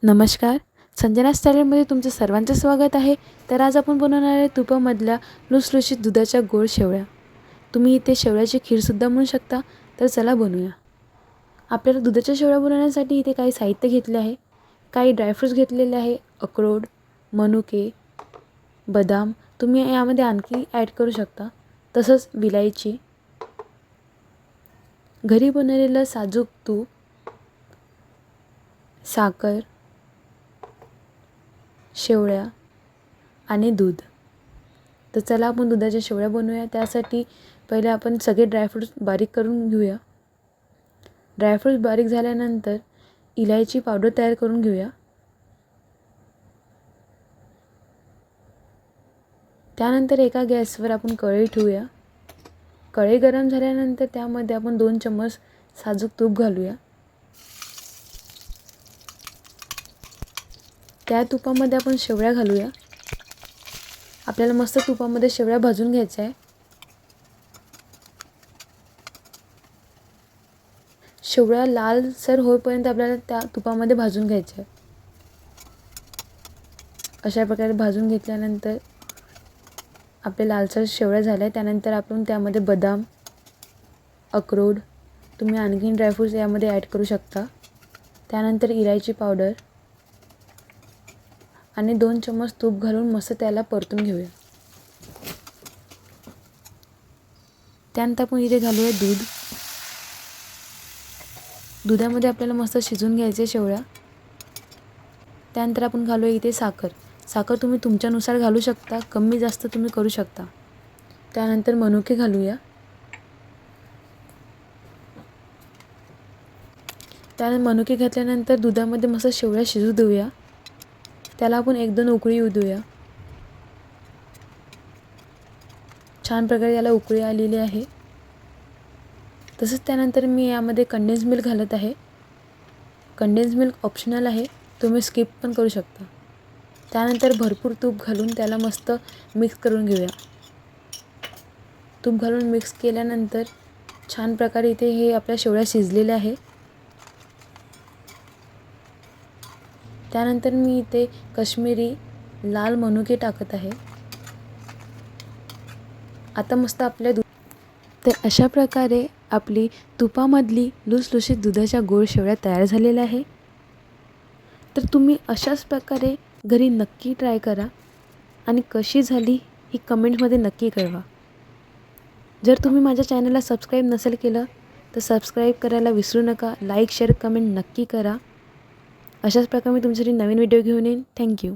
नमस्कार. संजना चॅनलमध्ये तुमचं सर्वांचं स्वागत आहे. तर आज आपण बनवणार आहे तुपामधल्या लुसलुशीत दुधाच्या गोड शेवळ्या. तुम्ही इथे शेवळ्याची खीरसुद्धा म्हणू शकता. तर चला बनवूया. आपल्याला दुधाच्या शेवळ्या बनवण्यासाठी इथे काही साहित्य घेतले आहे. काही ड्रायफ्रूट्स घेतलेले आहे. अक्रोड, मनुके, बदाम. तुम्ही यामध्ये आणखी ॲड करू शकता. तसंच विलायची, घरी बनवलेलं साजूक तूप, साखर, शेवळ्या आणि दूध. तर चला आपण दुधाच्या शेवळ्या बनवूया. त्यासाठी पहिले आपण सगळे ड्रायफ्रूट्स बारीक करून घेऊया. ड्रायफ्रूट्स बारीक झाल्यानंतर इलायची पावडर तयार करून घेऊया. त्यानंतर एका गॅसवर आपण कढई ठेवूया. कढई गरम झाल्यानंतर त्यामध्ये आपण 2 चम्मच साजूक तूप घालूया. त्या तुपामध्ये आपण शेवळ्या घालूया. आपल्याला मस्त तुपामध्ये शेवळ्या भाजून घ्यायच्या आहे. शेवळ्या लालसर होईपर्यंत आपल्याला त्या तुपामध्ये भाजून घ्यायच्या आहे. अशा प्रकारे भाजून घेतल्यानंतर आपले लालसर शेवळ्या झाल्या. त्यानंतर आपण त्यामध्ये बदाम, अक्रोड, तुम्ही आणखीन ड्रायफ्रूट्स यामध्ये ॲड करू शकता. त्यानंतर इलायची पावडर आणि 2 चम्मच तूप घालून मस्त त्याला परतून घेऊया. त्यानंतर आपण इथे घालूया दूध. दुधामध्ये आपल्याला मस्त शिजून घ्यायचे शेवळ्या. त्यानंतर आपण घालूया इथे साखर. साखर तुम्ही तुमच्यानुसार घालू शकता, कमी जास्त तुम्ही करू शकता. त्यानंतर मनुके घालूया. त्यानंतर मनुके घातल्यानंतर दुधामध्ये मस्त शेवळ्या शिजू देऊया. त्याला आपण 1-2 उकळी येऊ देऊया. छान प्रकारे याला उकळी आलेली आहे. तसंच त्यानंतर मी यामध्ये कंडेन्स मिल्क घालत आहे. कंडेन्स मिल्क ऑप्शनल आहे, तुम्ही स्किप पण करू शकता. त्यानंतर भरपूर तूप घालून त्याला मस्त मिक्स करून घेऊया. तूप घालून मिक्स केल्यानंतर छान प्रकारे इथे हे आपल्या शेवळ्या शिजलेल्या आहे. त्यानंतर मी इथे काश्मीरी लाल मनुके टाकत आहे. आता मस्त आपल्या तर अशा प्रकारे आपली तुपामधली लुसलुशीत दुधाच्या गोड शेवळ्या तयार झालेल्या आहे. तर तुम्ही अशाच प्रकारे घरी नक्की ट्राय करा आणि कशी झाली ही कमेंटमध्ये नक्की कळवा. जर तुम्ही माझ्या चॅनलला सबस्क्राईब नसेल केलं तर सबस्क्राईब करायला विसरू नका. लाईक, शेअर, कमेंट नक्की करा. अशाच प्रकारे मी तुमच्यासाठी नवीन व्हिडिओ घेऊन येईन. थँक्यू.